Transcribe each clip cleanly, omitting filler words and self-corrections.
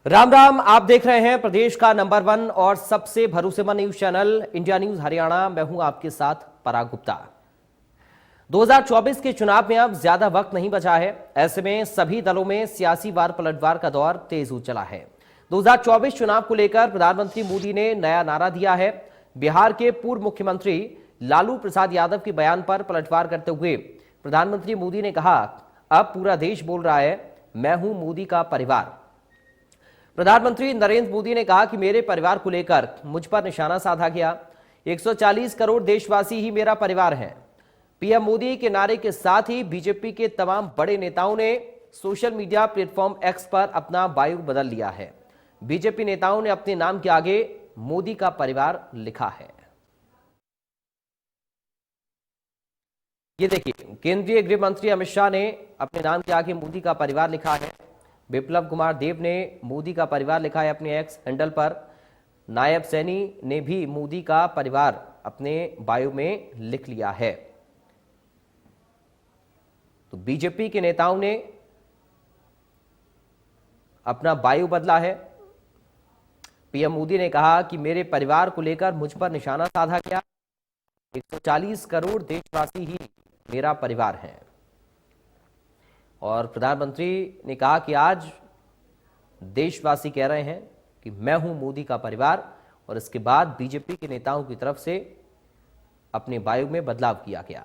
राम राम, आप देख रहे हैं प्रदेश का नंबर 1 और सबसे भरोसेमंद news channel India news Haryana. मैं हूं आपके साथ पराग गुप्ता। 2024 के चुनाव में अब ज्यादा वक्त नहीं बचा है। ऐसे में सभी दलों में सियासी वार पलटवार का दौर तेज हो चला है। 2024 चुनाव को लेकर प्रधानमंत्री मोदी ने नया नारा दिया है। बिहार के पूर्व मुख्यमंत्री लालू प्रसाद यादव के बयान पर पलटवार करते हुए प्रधानमंत्री मोदी ने कहा, अब पूरा देश बोल रहा है, मैं हूं मोदी का परिवार। प्रधानमंत्री नरेंद्र मोदी ने कहा कि मेरे परिवार को लेकर मुझ पर निशाना साधा गया। 140 करोड़ देशवासी ही मेरा परिवार हैं। पीएम मोदी के नारे के साथ ही बीजेपी के तमाम बड़े नेताओं ने सोशल मीडिया प्लेटफॉर्म एक्स पर अपना बायो बदल लिया है। बीजेपी नेताओं ने अपने नाम के आगे मोदी का परिवार लिखा है। ये देखिए, केंद्रीय गृह मंत्री अमित शाह ने अपने नाम के आगे मोदी का परिवार लिखा है। विप्लव कुमार देव ने मोदी का परिवार लिखा है अपने एक्स हैंडल पर। नायब सैनी ने भी मोदी का परिवार अपने बायो में लिख लिया है। तो बीजेपी के नेताओं ने अपना बायो बदला है। पीएम मोदी ने कहा कि मेरे परिवार को लेकर मुझ पर निशाना साधा गया। 140 करोड़ देशवासी ही मेरा परिवार है। और प्रधानमंत्री ने कहा कि आज देशवासी कह रहे हैं कि मैं हूं मोदी का परिवार। और इसके बाद बीजेपी के नेताओं की तरफ से अपने बायो में बदलाव किया गया।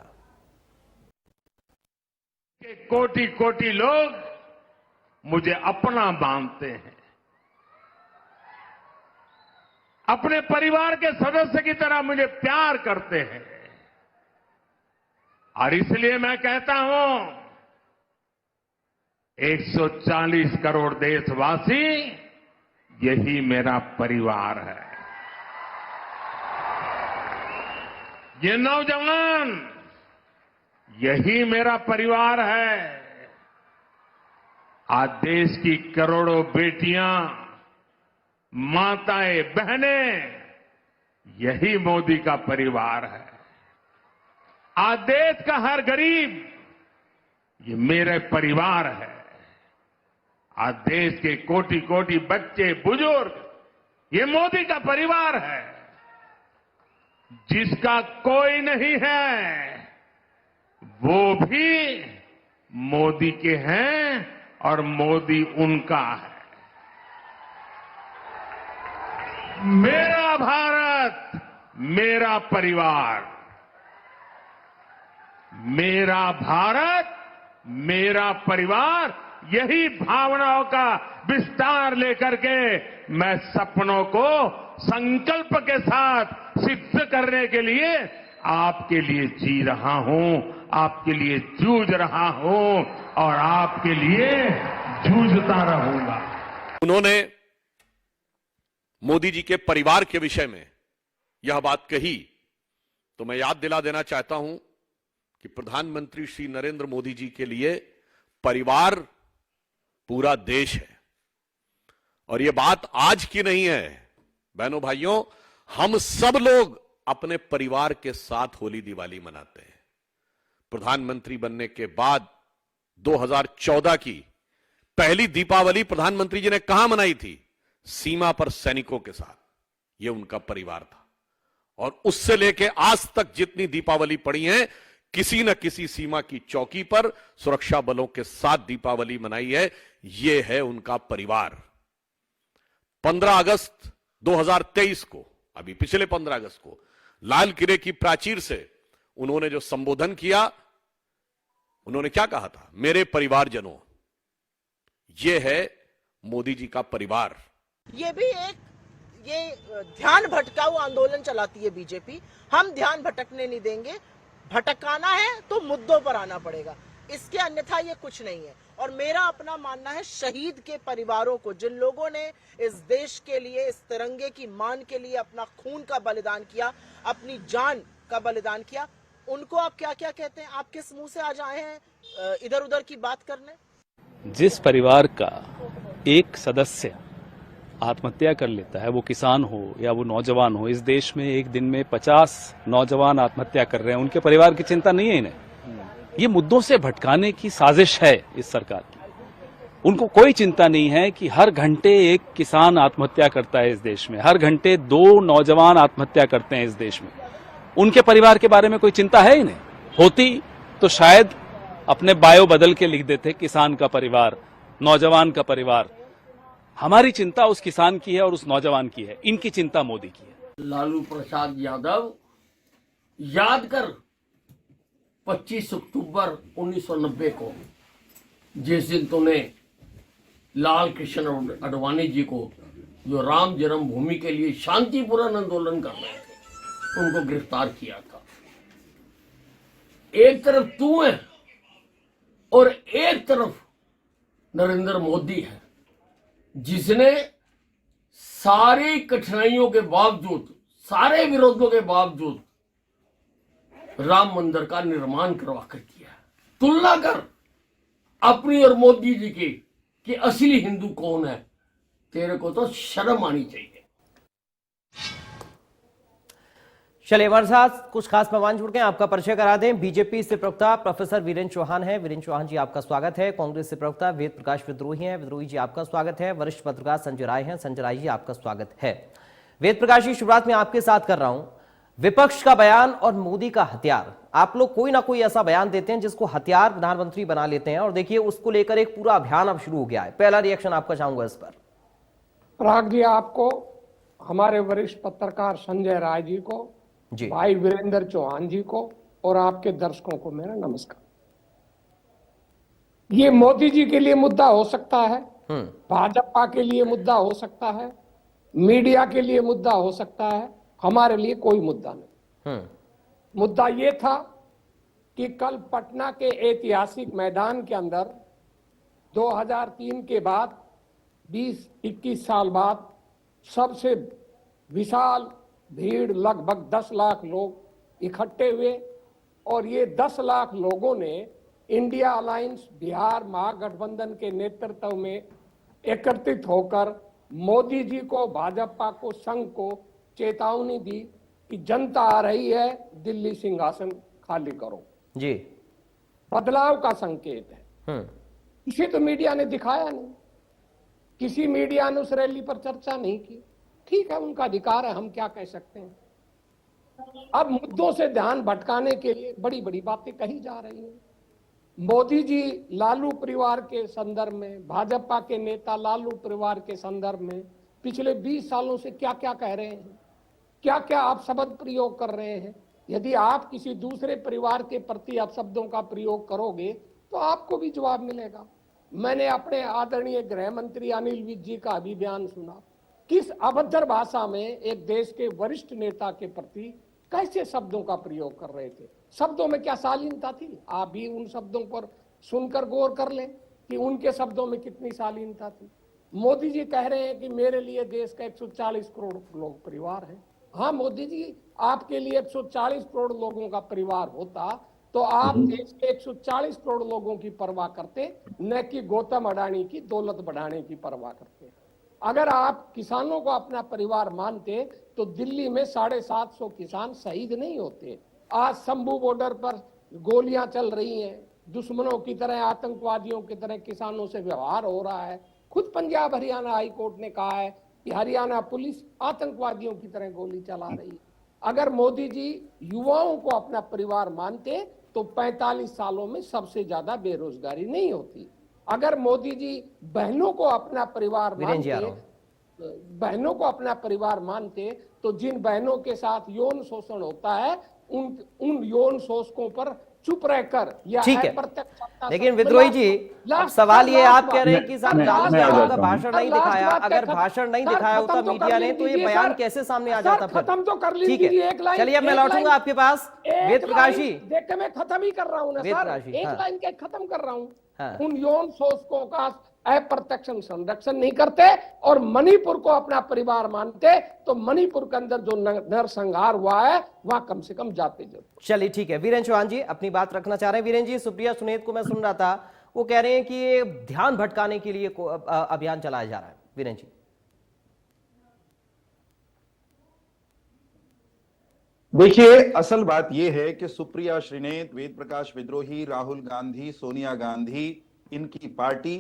कोटि कोटि लोग मुझे अपना मानते हैं, अपने परिवार के सदस्य की तरह मुझे प्यार करते हैं। और इसलिए मैं कहता हूं, 140 करोड़ देशवासी यही मेरा परिवार है। ये नौजवान यही मेरा परिवार है। आज देश की करोड़ों बेटियां, माताएं, बहनें, यही मोदी का परिवार है। आज देश का हर गरीब ये मेरे परिवार है। आज देश के कोटि कोटि बच्चे, बुजुर्ग, ये मोदी का परिवार है। जिसका कोई नहीं है वो भी मोदी के हैं और मोदी उनका है। मेरा भारत, मेरा परिवार, मेरा भारत, मेरा परिवार, यही भावनाओं का विस्तार लेकर के मैं सपनों को संकल्प के साथ सिद्ध करने के लिए आपके लिए जी रहा हूं, आपके लिए जूझ रहा हूं और आपके लिए जूझता रहूंगा। उन्होंने मोदी जी के परिवार के विषय में यह बात कही तो मैं याद दिला देना चाहता हूं कि प्रधानमंत्री श्री नरेंद्र मोदी जी के लिए परिवार पूरा देश है। और यह बात आज की नहीं है बहनों भाइयों, हम सब लोग अपने परिवार के साथ होली दिवाली मनाते हैं। प्रधानमंत्री बनने के बाद 2014 की पहली दीपावली प्रधानमंत्री जी ने कहां मनाई थी? सीमा पर सैनिकों के साथ। यह उनका परिवार था। और उससे लेके आज तक जितनी दीपावली पड़ी हैं, किसी न किसी सीमा की चौकी पर सुरक्षा बलों के साथ दीपावली मनाई है। यह है उनका परिवार। 15 अगस्त 2023 को, अभी पिछले 15 अगस्त को लाल किले की प्राचीर से उन्होंने जो संबोधन किया, उन्होंने क्या कहा था? मेरे परिवारजनों। यह है मोदी जी का परिवार। ये भी ये ध्यान भटकाऊ आंदोलन चलाती है बीजेपी। हम ध्यान भटकने नहीं देंगे। भटकाना है तो मुद्दों पर आना पड़ेगा, इसके अन्यथा ये कुछ नहीं है। और मेरा अपना मानना है, शहीद के परिवारों को, जिन लोगों ने इस देश के लिए, इस तिरंगे की मान के लिए अपना खून का बलिदान किया, अपनी जान का बलिदान किया, उनको आप क्या क्या कहते हैं? आप किस मुंह से आज आए हैं इधर उधर की बात करने? जिस परिवार का एक सदस्य आत्महत्या कर लेता है, वो किसान हो या वो नौजवान हो, इस देश में एक दिन में 50 नौजवान आत्महत्या कर रहे हैं, उनके परिवार की चिंता नहीं है इन्हें। ये मुद्दों से भटकाने की साजिश है इस सरकार की। उनको कोई चिंता नहीं है कि हर घंटे एक किसान आत्महत्या करता है इस देश में, हर घंटे 2 नौजवान आत्महत्या करते हैं इस देश में। उनके परिवार के बारे में कोई चिंता है ही नहीं। होती तो शायद अपने बायो बदल के लिख देते किसान का परिवार, नौजवान का परिवार। हमारी चिंता उस किसान की है और उस नौजवान की है, इनकी चिंता मोदी की है। लालू प्रसाद यादव, याद कर 25 अक्टूबर 1990 को जिस दिन तूने लाल कृष्ण आडवाणी जी को, जो राम जन्मभूमि के लिए शांतिपूर्ण आंदोलन कर रहे थे, उनको गिरफ्तार किया था। एक तरफ तू है और एक तरफ नरेंद्र मोदी है, जिसने सारी कठिनाइयों के बावजूद, सारे विरोधों के बावजूद राम मंदिर का निर्माण करवा कर किया। तुलना कर अपनी और मोदी जी की कि असली हिंदू कौन है। तेरे को तो शर्म आनी चाहिए। चलिए हमारे साथ कुछ खास मेहमान जुड़ गए, आपका परिचय करा दें। बीजेपी से प्रवक्ता प्रोफेसर वीरेंद्र चौहान है। वीरेंद्र चौहान जी आपका स्वागत है। कांग्रेस से प्रवक्ता वेद प्रकाश विद्रोही हैं। विद्रोही जी आपका स्वागत है। वरिष्ठ पत्रकार संजय राय हैं। संजय राय जी आपका स्वागत है। वेद प्रकाश जी, शुरुआत में आपके साथ कर रहा हूं। विपक्ष का बयान और मोदी का हथियार, आप लोग कोई ना कोई ऐसा बयान देते हैं जिसको हथियार प्रधानमंत्री बना लेते हैं, और देखिए उसको लेकर एक पूरा अभियान अब शुरू हो गया है। पहला रिएक्शन आपका चाहूंगा इस पर। पराग जी, आपको, हमारे वरिष्ठ पत्रकार संजय राय जी को, जी, भाई वीरेंद्र चौहान जी को और आपके दर्शकों को मेरा नमस्कार। ये मोदी जी के लिए मुद्दा हो सकता है, भाजपा के लिए मुद्दा हो सकता है, मीडिया के लिए मुद्दा हो सकता है, हमारे लिए कोई मुद्दा नहीं। मुद्दा ये था कि कल पटना के ऐतिहासिक मैदान के अंदर 2003 के बाद 20-21 साल बाद सबसे विशाल भीड़, लगभग 10 लाख लोग इकट्ठे हुए, और ये 10 लाख लोगों ने इंडिया अलायंस बिहार महागठबंधन के नेतृत्व में एकत्रित होकर मोदी जी को, भाजपा को, संघ को चेतावनी दी कि जनता आ रही है, दिल्ली सिंहासन खाली करो। जी, बदलाव का संकेत है। इसे तो मीडिया ने दिखाया नहीं, किसी मीडिया ने उस रैली पर चर्चा नहीं की। ठीक है, उनका अधिकार है, हम क्या कह सकते हैं। अब मुद्दों से ध्यान भटकाने के लिए बड़ी बड़ी बातें कही जा रही हैं। मोदी जी लालू परिवार के संदर्भ में, भाजपा के नेता लालू परिवार के संदर्भ में पिछले 20 सालों से क्या क्या कह रहे हैं, क्या क्या आप शब्द प्रयोग कर रहे हैं। यदि आप किसी दूसरे परिवार के प्रति अपशब्दों का प्रयोग करोगे तो आपको भी जवाब मिलेगा। मैंने अपने आदरणीय गृह मंत्री अनिल विज जी का भी बयान सुना, किस अभद्र भाषा में एक देश के वरिष्ठ नेता के प्रति कैसे शब्दों का प्रयोग कर रहे थे। शब्दों में क्या शालीनता थी, आप भी उन शब्दों पर सुनकर गौर कर लें कि उनके शब्दों में कितनी शालीनता थी। मोदी जी कह रहे हैं कि मेरे लिए देश का 140 करोड़ लोग परिवार है। हाँ मोदी जी, आपके लिए 140 करोड़ लोगों का परिवार होता तो आप देश के 140 करोड़ लोगों की परवाह करते, न कि गौतम अडानी की दौलत बढ़ाने की परवाह करते। अगर आप किसानों को अपना परिवार मानते तो दिल्ली में 750 किसान शहीद नहीं होते। आज शंभू बॉर्डर पर गोलियां चल रही हैं, दुश्मनों की तरह, आतंकवादियों की तरह किसानों से व्यवहार हो रहा है। खुद पंजाब हरियाणा हाई कोर्ट ने कहा है कि हरियाणा पुलिस आतंकवादियों की तरह गोली चला रही है। अगर मोदी जी युवाओं को अपना परिवार मानते तो 45 सालों में सबसे ज्यादा बेरोजगारी नहीं होती। अगर मोदी जी बहनों को अपना परिवार मानते तो जिन बहनों के साथ यौन शोषण होता है उन यौन शोषकों पर चुप रहकर या ठीक है। लेकिन विद्रोही जी, अब सवाल ये आप कह रहे हैं कि साहब लालू यादव का भाषण नहीं दिखाया। अगर भाषण नहीं दिखाया होता मीडिया ने तो ये बयान कैसे सामने आ जाता फिर? खत्म तो कर ठीक है, चलिए अब मैं लौटूंगा आपके पास। वेद प्रकाश जी, देख के मैं खत्म ही कर रहा हूँ ना सर, एक लाइन के खत्म कर रहा हूँ। उन यौन शोषकों का अप्रत्यक्ष संरक्षण नहीं करते और मणिपुर को अपना परिवार मानते तो मणिपुर के अंदर जो नरसंहार हुआ है वहां कम से कम जाते जरूर। चलिए ठीक है, वीरेंद्र चौहान जी अपनी बात रखना चाह रहे हैं। वीरेंद्र जी, सुप्रिया सुनेत को मैं सुन रहा था, वो कह रहे हैं कि ये ध्यान भटकाने के लिए अभियान चलाया जा रहा है। वीरेंद्र जी, देखिए, असल बात यह है कि सुप्रिया श्रीनेत, वेद प्रकाश विद्रोही, राहुल गांधी, सोनिया गांधी, इनकी पार्टी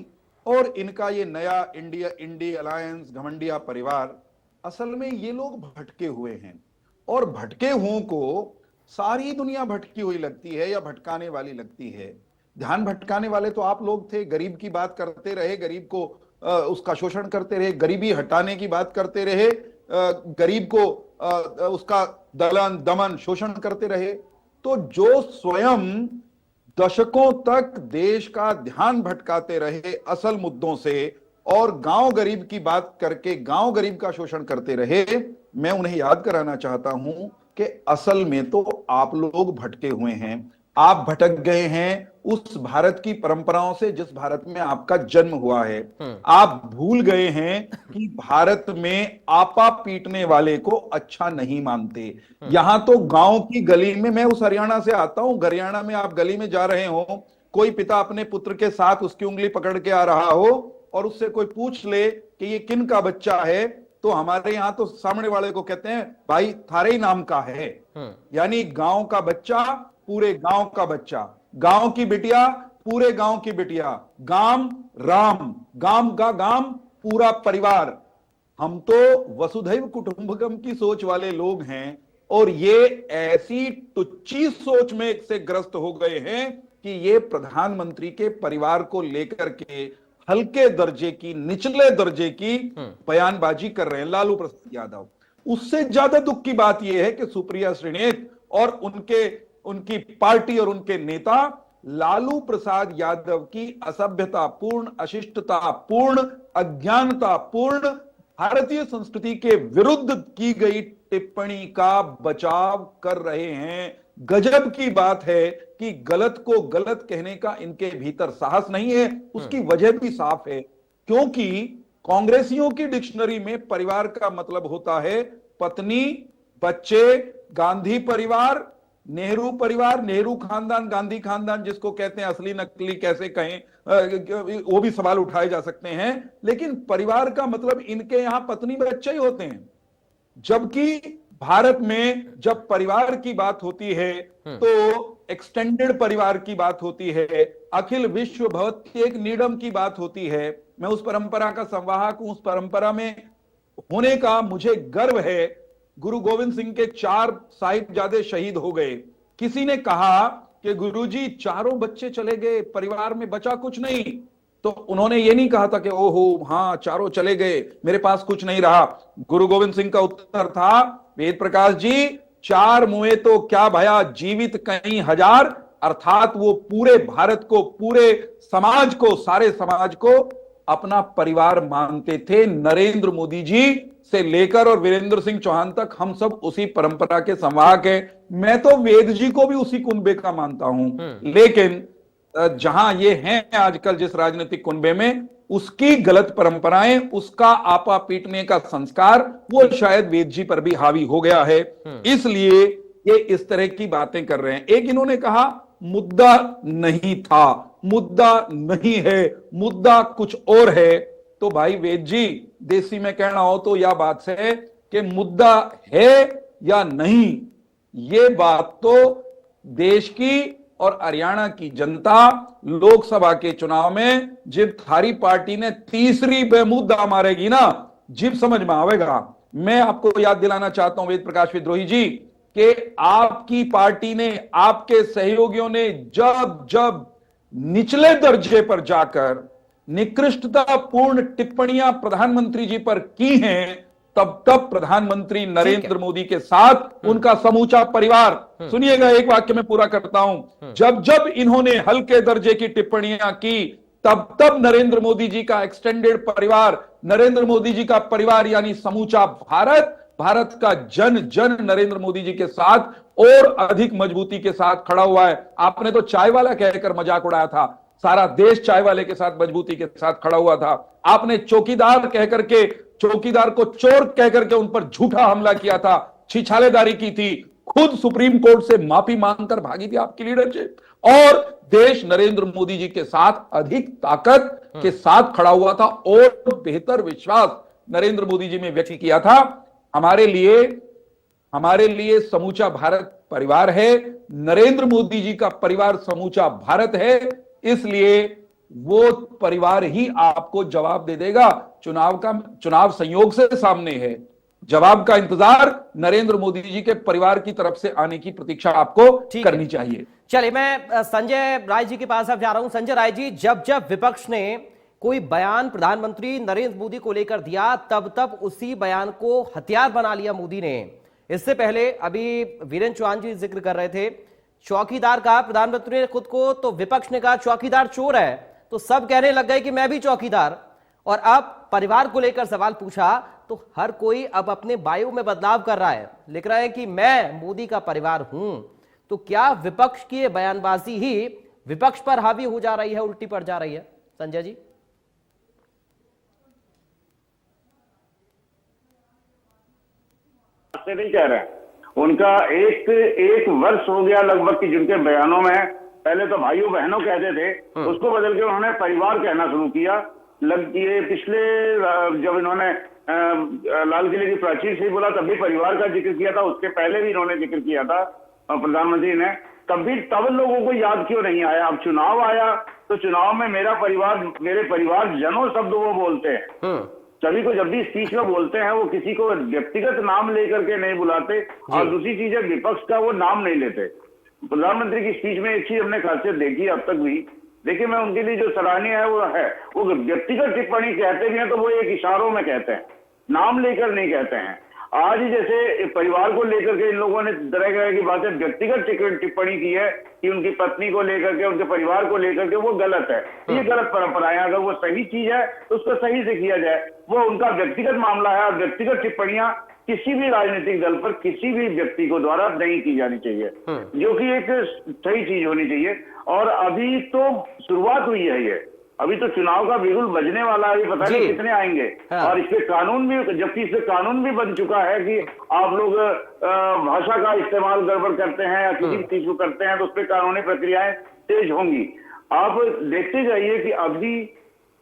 और इनका ये नया इंडी अलायंस घमंडिया परिवार, असल में ये लोग भटके हुए हैं और भटके हुओं को सारी दुनिया भटकी हुई लगती है या भटकाने वाली लगती है। ध्यान भटकाने वाले तो आप लोग थे, गरीब की बात करते रहे, गरीब को उसका शोषण करते रहे, गरीबी हटाने की बात करते रहे, गरीब को उसका दलन दमन शोषण करते रहे। तो जो स्वयं दशकों तक देश का ध्यान भटकाते रहे असल मुद्दों से और गांव गरीब की बात करके गांव गरीब का शोषण करते रहे, मैं उन्हें याद कराना चाहता हूं कि असल में तो आप लोग भटके हुए हैं। आप भटक गए हैं उस भारत की परंपराओं से जिस भारत में आपका जन्म हुआ है। आप भूल गए हैं कि भारत में आपा पीटने वाले को अच्छा नहीं मानते। यहां तो गांव की गली में, मैं उस हरियाणा से आता हूं, हरियाणा में आप गली में जा रहे हो, कोई पिता अपने पुत्र के साथ उसकी उंगली पकड़ के आ रहा हो और उससे कोई पूछ ले कि ये किन का बच्चा है, तो हमारे यहां तो सामने वाले को कहते हैं भाई थारे ही नाम का है। यानी गांव का बच्चा पूरे गांव का बच्चा, गांव की बिटिया पूरे गांव की बिटिया, गांव राम, गांव का गांव पूरा परिवार। हम तो वसुधैव कुटुंबकम की सोच वाले लोग हैं और ये ऐसी टुच्ची सोच में से ग्रस्त हो गए हैं कि ये प्रधानमंत्री के परिवार को लेकर के हल्के दर्जे की, निचले दर्जे की बयानबाजी कर रहे हैं लालू प्रसाद यादव। उससे ज्यादा दुख की बात यह है कि सुप्रिया श्रीनेत और उनकी पार्टी और उनके नेता लालू प्रसाद यादव की असभ्यतापूर्ण, अशिष्टतापूर्ण, अज्ञानतापूर्ण भारतीय संस्कृति के विरुद्ध की गई टिप्पणी का बचाव कर रहे हैं। गजब की बात है कि गलत को गलत कहने का इनके भीतर साहस नहीं है। उसकी वजह भी साफ है, क्योंकि कांग्रेसियों की डिक्शनरी में परिवार का मतलब होता है पत्नी, बच्चे, गांधी परिवार, नेहरू परिवार, नेहरू खानदान, गांधी खानदान जिसको कहते हैं, असली नकली कैसे कहें, वो भी सवाल उठाए जा सकते हैं। लेकिन परिवार का मतलब इनके यहां पत्नी बच्चे ही होते हैं। जबकि भारत में जब परिवार की बात होती है तो एक्सटेंडेड परिवार की बात होती है, अखिल विश्व भवति एक नीडम की बात होती है। मैं उस परंपरा का संवाहक हूं, उस परंपरा में होने का मुझे गर्व है। गुरु गोविंद सिंह के 4 साहिबजादे शहीद हो गए। किसी ने कहा कि गुरुजी चारों बच्चे चले गए, परिवार में बचा कुछ नहीं, तो उन्होंने ये नहीं कहा था कि ओहो हाँ चारों चले गए, मेरे पास कुछ नहीं रहा। गुरु गोविंद सिंह का उत्तर था, वेद प्रकाश जी 4 मुए तो क्या भया, जीवित कहीं हजार। अर्थात वो पूरे भारत को, पूरे समाज को, सारे समाज को अपना परिवार मानते थे। नरेंद्र मोदी जी से लेकर और वीरेंद्र सिंह चौहान तक हम सब उसी परंपरा के संवाहक हैं। मैं तो वेद जी को भी उसी कुनबे का मानता हूं। लेकिन जहां ये हैं आजकल जिस राजनीतिक कुनबे में, उसकी गलत परंपराएं, उसका आपा पीटने का संस्कार, वो शायद वेद जी पर भी हावी हो गया है। इसलिए ये इस तरह की बातें कर रहे हैं। एक इन्होंने कहा मुद्दा नहीं था, मुद्दा नहीं है, मुद्दा कुछ और है। तो भाई वेद जी, देसी में कहना हो तो यह बात है कि मुद्दा है या नहीं, ये बात तो देश की और हरियाणा की जनता लोकसभा के चुनाव में जब थारी पार्टी ने तीसरी पे मुद्दा मारेगी ना, जिब समझ में आवेगा। मैं आपको याद दिलाना चाहता हूं वेद प्रकाश विद्रोही जी कि आपकी पार्टी ने, आपके सहयोगियों ने जब जब निचले दर्जे पर जाकर निकृष्टतापूर्ण टिप्पणियां प्रधानमंत्री जी पर की हैं, तब तब प्रधानमंत्री नरेंद्र मोदी के साथ उनका समूचा परिवार, सुनिएगा एक वाक्य में पूरा करता हूं, जब जब इन्होंने हल्के दर्जे की टिप्पणियां की, तब तब नरेंद्र मोदी जी का एक्सटेंडेड परिवार, नरेंद्र मोदी जी का परिवार यानी समूचा भारत, भारत का जन जन नरेंद्र मोदी जी के साथ और अधिक मजबूती के साथ खड़ा हुआ है। आपने तो चाय वाला कहकर मजाक उड़ाया था, सारा देश चाय वाले के साथ मजबूती के साथ खड़ा हुआ था। आपने चौकीदार कहकर के, चौकीदार को चोर कहकर के उन पर झूठा हमला किया था, छिछालेदारी की थी, खुद सुप्रीम कोर्ट से माफी मांगकर भागी थी आपकी लीडरशिप, और देश नरेंद्र मोदी जी के साथ अधिक ताकत के साथ खड़ा हुआ था और बेहतर विश्वास नरेंद्र मोदी जी में व्यक्त किया था। हमारे लिए समूचा भारत परिवार है, नरेंद्र मोदी जी का परिवार समूचा भारत है। इसलिए वो परिवार ही आपको जवाब दे देगा। चुनाव संयोग से सामने है। जवाब का इंतजार नरेंद्र मोदी जी के परिवार की तरफ से आने की प्रतीक्षा आपको करनी चाहिए। चलिए, मैं संजय राय जी के पास अब जा रहा हूं। संजय राय जी, जब जब विपक्ष ने कोई बयान प्रधानमंत्री नरेंद्र मोदी को लेकर दिया, तब तब उसी बयान को हथियार बना लिया मोदी ने। इससे पहले अभी वीरेंद्र चौहान जी जिक्र कर रहे थे, चौकीदार कहा प्रधानमंत्री ने खुद को, तो विपक्ष ने कहा चौकीदार चोर है, तो सब कहने लग गए कि मैं भी चौकीदार। और अब परिवार को लेकर सवाल पूछा तो हर कोई अब अपने बायो में बदलाव कर रहा है, लिख रहा है कि मैं मोदी का परिवार हूं। तो क्या विपक्ष की बयानबाजी ही विपक्ष पर हावी हो जा रही है, उल्टी पड़ जा रही है? संजय जी, से नहीं कह रहे हैं, उनका एक वर्ष हो गया लगभग कि जिनके बयानों में पहले तो भाइयों बहनों कहते थे, उसको बदल के उन्होंने परिवार कहना शुरू किया। ये पिछले जब इन्होंने लाल किले की प्राचीर से बोला तब भी परिवार का जिक्र किया था, उसके पहले भी इन्होंने जिक्र किया था प्रधानमंत्री ने, तब लोगों को याद क्यों नहीं आया? अब चुनाव आया तो चुनाव में मेरा परिवार, मेरे परिवार जनों शब्द वो बोलते हैं। सभी को जब भी स्पीच में बोलते हैं वो किसी को व्यक्तिगत नाम लेकर के नहीं बुलाते, और दूसरी चीज है विपक्ष का वो नाम नहीं लेते। प्रधानमंत्री की स्पीच में एक चीज हमने खासियत देखी अब तक भी, देखिए मैं उनके लिए जो सराहनीय है वो व्यक्तिगत टिप्पणी कहते भी हैं तो वो एक इशारों में कहते हैं, नाम लेकर नहीं कहते हैं। आज ही जैसे परिवार को लेकर के इन लोगों ने तरह तरह की बातें व्यक्तिगत टिप्पणी की है कि उनकी पत्नी को लेकर के, उनके परिवार को लेकर के, वो गलत है। ये गलत परंपराएं, अगर वो सही चीज है तो उसको सही से किया जाए। वो उनका व्यक्तिगत मामला है और व्यक्तिगत टिप्पणियां किसी भी राजनीतिक दल पर किसी भी व्यक्ति को द्वारा नहीं की जानी चाहिए, जो कि एक सही चीज होनी चाहिए। और अभी तो शुरुआत हुई है, ये अभी तो चुनाव का बिगुल बजने वाला है, पता नहीं कितने आएंगे। और इस पे कानून भी, जबकि इस पे कानून भी बन चुका है कि आप लोग भाषा का इस्तेमाल गड़बड़ करते हैं या किसी चीज को करते हैं तो उस पर कानूनी प्रक्रियाएं तेज होंगी। आप देखते जाइए कि अभी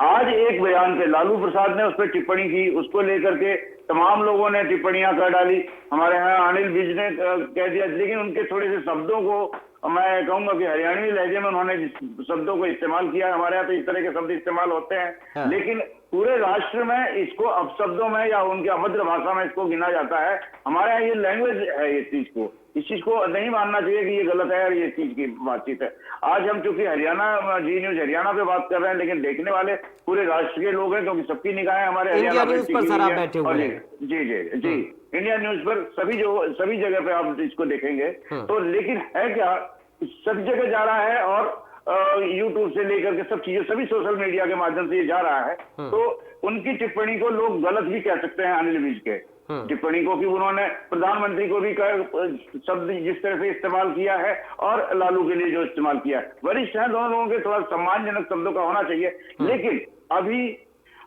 आज एक बयान पे लालू प्रसाद ने उस पर टिप्पणी की, उसको लेकर के तमाम लोगों ने टिप्पणियां कर डाली। हमारे यहाँ अनिल विज ने कह दिया, लेकिन उनके थोड़े से शब्दों को मैं कहूंगा कि हरियाणवी लहजे में उन्होंने शब्दों को इस्तेमाल किया। हमारे यहाँ तो इस तरह के शब्द इस्तेमाल होते हैं, लेकिन पूरे राष्ट्र में इसको अपशब्दों में या उनके अभद्र भाषा में इसको गिना जाता है। हमारे यहाँ ये लैंग्वेज है, इस चीज को नहीं मानना चाहिए कि ये गलत है और ये चीज की बातचीत है। आज हम चूंकि हरियाणा जी न्यूज हरियाणा पे बात कर रहे हैं, लेकिन देखने वाले पूरे राष्ट्र के लोग हैं, क्योंकि सबकी निगाहें हमारे हरियाणा पर जी इंडिया न्यूज पर सभी जगह पे आप इसको देखेंगे। तो लेकिन है क्या, सब जगह जा रहा है और यूट्यूब से लेकर के सब चीजें, सभी सोशल मीडिया के माध्यम से ये जा रहा है। तो उनकी टिप्पणी को लोग गलत भी कह सकते हैं, अनिल विज के टिप्पणी को, कि उन्होंने प्रधानमंत्री को भी शब्द जिस तरह से इस्तेमाल किया है और लालू के लिए जो इस्तेमाल किया है, वरिष्ठ है, दोनों लोगों के थोड़ा सम्मानजनक शब्दों का होना चाहिए। लेकिन अभी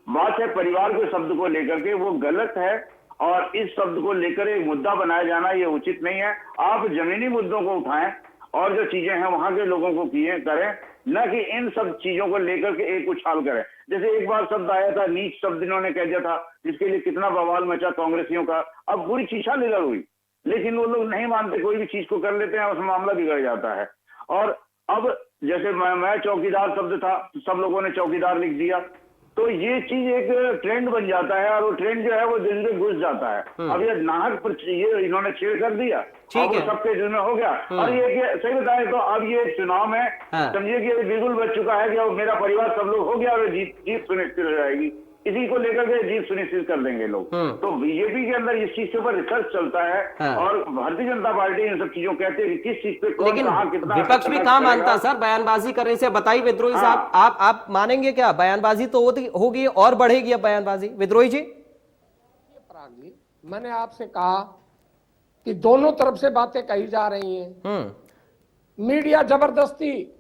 बात है परिवार के शब्द को लेकर के, वो गलत है और इस शब्द को लेकर एक मुद्दा बनाया जाना ये उचित नहीं है। आप जमीनी मुद्दों को उठाएं और जो चीजें हैं वहां के लोगों को करें, न कि इन सब चीजों को लेकर के एक उछाल करें। जैसे एक बार शब्द आया था, नीच शब्द इन्होंने कह दिया था, जिसके लिए कितना बवाल मचा कांग्रेसियों का। अब पूरी शीशा निगल हुई, लेकिन वो लोग नहीं मानते, कोई भी चीज को कर लेते हैं, उस मामला बिगड़ जाता है। और अब जैसे मैं चौकीदार शब्द था, सब लोगों ने चौकीदार लिख दिया, तो ये चीज एक ट्रेंड बन जाता है और वो ट्रेंड जो है वो दिल में घुस जाता है। अब ये नाहक पर ये इन्होंने छेड़ कर दिया, अब वो सबके दिल में हो गया। और ये सही बताए तो अब ये चुनाव में समझिए कि बिल्कुल बच चुका है कि अब मेरा परिवार सब लोग हो गया और जीत सुनिश्चित हो जाएगी, इसी को लेकर के जीत सुनिश्चित कर देंगे लोग। तो बीजेपी के अंदर इस चीज के ऊपर रिसर्च चलता है और भारतीय जनता पार्टी इन सब चीजों कहते हैं कि किस चीज पे कौन कहां कितना। विपक्ष भी कहां मानता सर बयानबाजी करने से? बताइए विद्रोही साहब, आप मानेंगे क्या? बयानबाजी तो होगी और बढ़ेगी अब बयानबाजी। विद्रोही जी, मैंने आपसे कहा कि दोनों तरफ से बातें कही जा रही हैं। मीडिया जबरदस्ती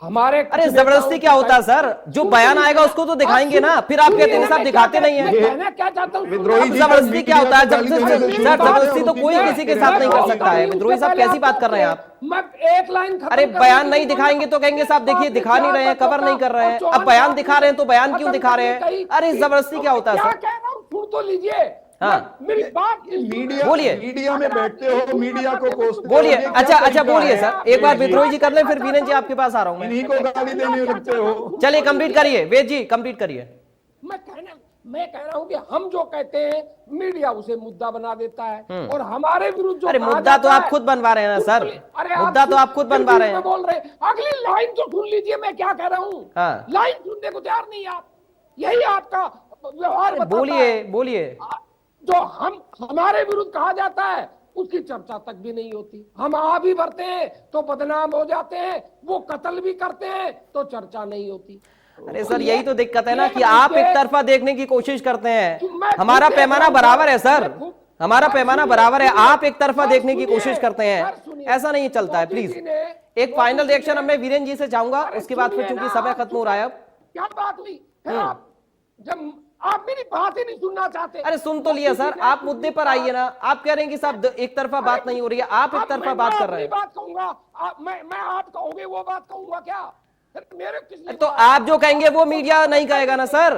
हमारे, अरे जबरदस्ती क्या होता है सर? जो बयान आएगा उसको तो दिखाएंगे ना। फिर आप कहते हैं साहब दिखाते नहीं है। मैं क्या चाहता हूँ, जबरदस्ती क्या होता है? जबरदस्ती तो कोई किसी के साथ नहीं कर सकता है। विद्रोही साहब कैसी बात कर रहे हैं आप? मैं एक लाइन, अरे बयान नहीं दिखाएंगे तो कहेंगे साहब देखिए दिखा नहीं रहे हैं, कवर नहीं कर रहे हैं। अब बयान दिखा रहे हैं तो बयान क्यों दिखा रहे हैं? अरे जबरदस्ती क्या होता है सर? क्या कह रहा हूँ, सुन तो लीजिए। हाँ मेरी बात मीडिया बोलिए। मीडिया में बैठते हो, मीडिया को कोसते हो, बोलिए। ये क्या अच्छा तरीका बोलिए है? सर, एक बार विद्रोही जी कर लें, फिर वीरेंद्र जी आपके पास आ रहा हूं मैं। इन्हीं को गाली देने लगते हो। चलिए कंप्लीट करिए, वेद जी कंप्लीट करिए। मैं कह रहा हूं कि हम जो कहते हैं मीडिया उसे मुद्दा बना देता है, और हमारे विरुद्ध जो अरे कहा मुद्दा तो जाता आप है, खुद बनवा रहे हैं ना सर, अरे मुद्दा तो आप खुद फिर बनवा रहे बीच में हैं। बोल रहे हैं। अगली लाइन तो सुन लीजिए मैं क्या कह रहा हूँ। हाँ। लाइन सुनने को तैयार नहीं आप, यही आपका व्यवहार बताता है। बोलिए बोलिए। जो हमारे विरुद्ध कहा जाता है उसकी चर्चा तक भी नहीं होती। हम आ भी भरते हैं तो बदनाम हो जाते हैं, वो कत्ल भी करते हैं तो चर्चा नहीं होती। अरे सर यही तो दिक्कत है ना कि आप एक तरफा देखने की कोशिश करते हैं। हमारा पैमाना बराबर है सर, हमारा पैमाना बराबर है, आप एक तरफा देखने की कोशिश करते हैं, ऐसा नहीं चलता है। प्लीज एक फाइनल रिएक्शन अब मैं वीरेंद्र जी से चाहूंगा, उसके बाद फिर चूंकि समय खत्म हो रहा है अब। क्या बात हुई फिर आप, जब आप मेरी बात ही नहीं सुनना चाहते। अरे सुन तो लिया सर, आप मुद्दे पर आइए ना। आप कह रहे हैं कि साहब एक तरफा बात नहीं हो रही है, आप एक तरफा बात कर रहे हैं। बात कहूंगा मैं आप कहोगे वो बात कहूंगा क्या? मेरे किस तो आप जो कहेंगे वो मीडिया नहीं कहेगा ना सर।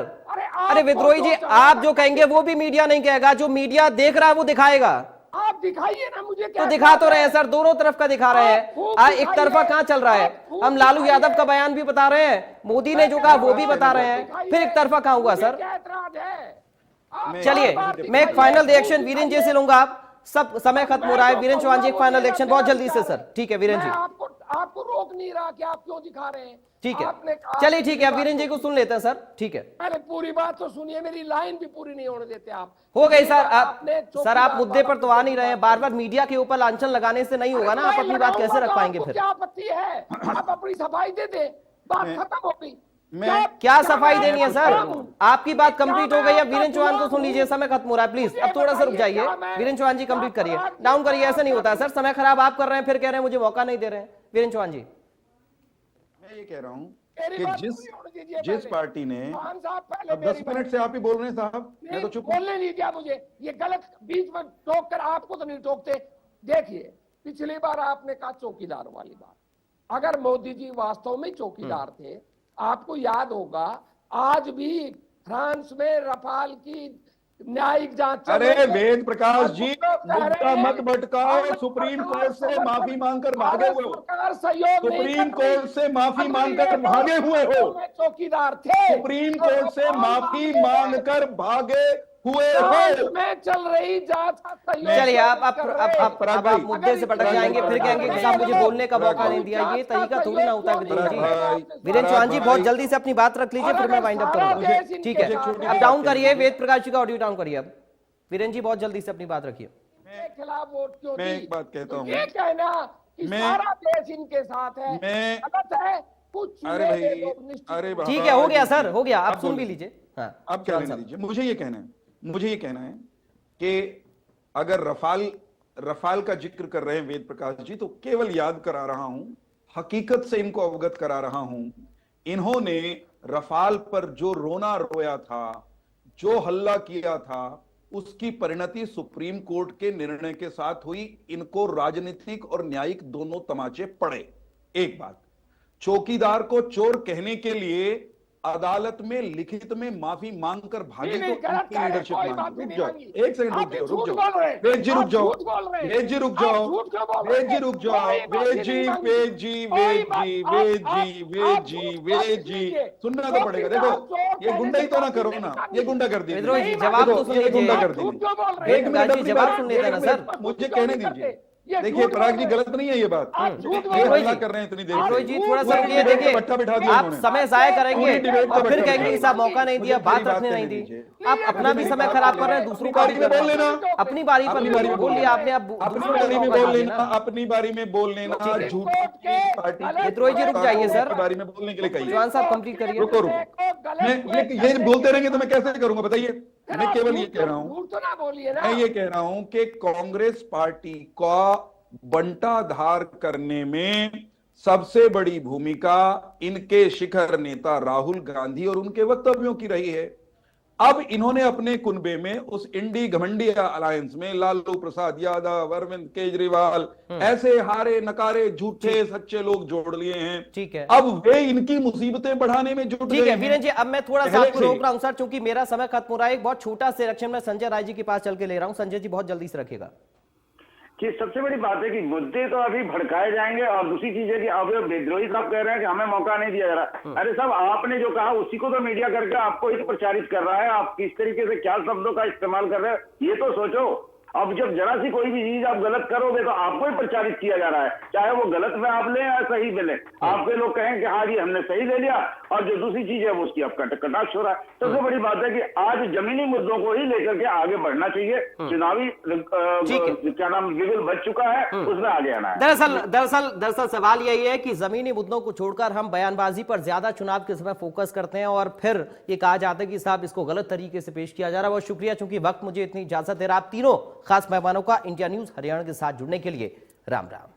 अरे विद्रोही जी, आप जो कहेंगे वो भी मीडिया नहीं कहेगा, जो मीडिया देख रहा है वो दिखाएगा। आप दिखाइए ना मुझे। तो दिखा तो रहे हैं सर, दोनों तरफ का दिखा रहे हैं। एक तरफा कहां चल रहा है? हम लालू यादव का बयान भी बता रहे हैं, मोदी ने जो कहा वो भी बता रहे हैं, फिर एक तरफा कहां हुआ सर? चलिए मैं एक फाइनल रिएक्शन वीरेंद्र जी से लूंगा। आप सब समय खत्म हो रहा है। वीरेंद्र चौहान जी एक फाइनल रिएक्शन बहुत जल्दी से सर। ठीक है वीरेंद्र जी, आपको रोक नहीं रहा कि आप क्यों दिखा रहे हैं। ठीक है चलिए, ठीक है वीरेंद्र जी को सुन लेते हैं सर। ठीक है पहले पूरी बात तो सुनिए, मेरी लाइन भी पूरी नहीं होने देते आप। हो गई सर, आप मुद्दे पर तो आ नहीं रहे हैं। बार बार मीडिया के ऊपर लांछन लगाने से नहीं होगा ना, आप अपनी बात कैसे रख पाएंगे फिर? क्या आपत्ति है? आप अपनी सफाई दे दे, बात खत्म हो गई। क्या सफाई देनी है सर? आपकी बात कंप्लीट हो गई। अब वीरेंद्र चौहान को सुन लीजिए, समय खत्म हो रहा है। प्लीज अब थोड़ा सा रुक जाइए। वीरेंद्र चौहान जी कंप्लीट करिए, डाउन करिए। ऐसा नहीं होता है सर, समय खराब आप कर रहे हैं, फिर कह रहे हैं मुझे मौका नहीं दे रहे हैं। वीरेंद्र चौहान जी, मैं ये कह रहा हूं कि जिस पार्टी ने, अब 10 मिनट से आप ही बोल रहे हैं साहब, मैं तो चुप। बोलने नहीं दिया मुझे, ये गलत बीच में टोक कर, आपको तो नहीं टोकते। देखिए पिछली बार आपने कहा चौकीदार वाली बात, अगर मोदी जी वास्तव में चौकीदार थे, आपको याद होगा आज भी फ्रांस में रफाल की न्यायिक जांच। अरे वेद प्रकाश जी, मुद्दा मत भटकाओ। सुप्रीम कोर्ट से माफी मांगकर भागे हुए हो, सुप्रीम कोर्ट से माफी मांगकर भागे हुए हो, चौकीदार थे, सुप्रीम कोर्ट से माफी मांगकर भागे हुए हो। में चल रही जांच। चलिए आप मुद्दे से भटक जाएंगे, फिर कहेंगे कि साहब मुझे बोलने का मौका नहीं दिया। ये तरीका थोड़ी ना होता है विद्रोही जी। वीरेंद्र चौहान जी बहुत जल्दी से अपनी बात रख लीजिए, फिर मैं वाइंड अप करूंगा। ठीक है अब डाउन करिए, वेद प्रकाश जी का ऑडियो डाउन करिए। अब वीरेंद्र जी बहुत जल्दी से अपनी बात रखिए। खिलाफ वोट क्यों? मैं एक बात कहता हूँ, ये कहना कि सारा देश इनके साथ है, मैं, गलत है। कुछ अरे भाई, अरे ठीक है, हो गया सर, हो गया। आप सुन भी लीजिए। हाँ अब क्या लेने दीजिए। मुझे ये कहना है कि अगर रफाल का जिक्र कर रहे हैं वेद प्रकाश जी, तो केवल याद करा रहा हूं, हकीकत से इनको अवगत करा रहा हूं। इन्होंने रफाल पर जो रोना रोया था, जो हल्ला किया था, उसकी परिणति सुप्रीम कोर्ट के निर्णय के साथ हुई। इनको राजनीतिक और न्यायिक दोनों तमाचे पड़े। एक बात, चौकीदार को चोर कहने के लिए अदालत में लिखित में माफी मांगकर भागे, तो इनकी लीडरशिप मांगी। रुक जाओ, एक सेकंड रुक जाओ, वेद जी रुक जाओ, वेद जी रुक जाओ, वेद जी रुक जाओ, वेद जी सुनना तो पड़ेगा। देखो ये गुंडा ही तो ना करो ना, ये गुंडा कर दी। जवाब तो सुन लीजिए, गुंडा कर दी। एक मिनट जवाब सुन लेते ना सर, मुझे कहने दीजिए। देखिए पराग जी, गलत नहीं है ये बात, ये हल्ला कर रहे हैं इतनी देर जी। थोड़ा सा देखिए, आप समय जाया करेंगे और फिर कहेंगे कि साहब मौका नहीं दिया, बात रखने नहीं दी। आप अपना भी समय खराब कर रहे हैं, दूसरों का भी बोल लेना। अपनी बारी पर बोल लिया आपने, अब अपनी बारी में बोल लेना, अपनी बारी में बोल लेना। झूठ पार्टी विद्रोही जी रुक जाइए सर, बारी में बोलने के लिए कहिए। चौहान साहब कंप्लीट करिए। रुको मैं ये बोलते रहेंगे तो मैं कैसे करूंगा बताइए। मैं केवल ये कह रहा हूं, मैं ये कह रहा हूं कि कांग्रेस पार्टी का बंटाधार करने में सबसे बड़ी भूमिका इनके शिखर नेता राहुल गांधी और उनके वक्तव्यों की रही है। अब इन्होंने अपने कुनबे में उस इंडी घमंडिया अलायंस में लालू प्रसाद यादव, अरविंद केजरीवाल, ऐसे हारे नकारे झूठे सच्चे लोग जोड़ लिए हैं। ठीक है, अब वे इनकी मुसीबतें बढ़ाने में जुट गए ठीक है। हैं। वीरेन जी, अब मैं थोड़ा सा पहले आपको से। रोक रहा हूं सर, क्योंकि मेरा समय खत्म हो रहा है। एक बहुत छोटा से इलेक्शन में संजय राय जी के पास चल के ले रहा हूं। संजय जी, बहुत जल्दी से रखिएगा। कि सबसे बड़ी बात है कि मुद्दे तो अभी भड़काए जाएंगे, और दूसरी चीज है कि अब विद्रोही साहब कह रहे हैं कि हमें मौका नहीं दिया जा रहा। अरे साहब, आपने जो कहा उसी को तो मीडिया करके आपको ही तो प्रचारित कर रहा है। आप किस तरीके से क्या शब्दों का इस्तेमाल कर रहे हैं, ये तो सोचो। अब जब जरा सी कोई भी चीज आप गलत करोगे तो आपको ही प्रचारित किया जा रहा है, चाहे वो गलत में आप लें या सही में लें। आपके लोग कहें कि हाँ जी हमने सही ले लिया, और जो दूसरी चीज है वो उसकी आपका कटाक्ष हो रहा है। सबसे बड़ी बात है कि आज जमीनी मुद्दों को ही लेकर के आगे बढ़ना चाहिए। चुनावी क्या नाम विगल बच चुका है, उसमें आगे आना है। दरअसल सवाल यही है कि जमीनी मुद्दों को छोड़कर हम बयानबाजी पर ज्यादा चुनाव के समय फोकस करते हैं, और फिर ये कहा जाता है कि साहब इसको गलत तरीके से पेश किया जा रहा है। बहुत शुक्रिया, चूंकि वक्त मुझे इतनी इजाजत दे रहा। आप तीनों खास मेहमानों का इंडिया न्यूज हरियाणा के साथ जुड़ने के लिए राम राम।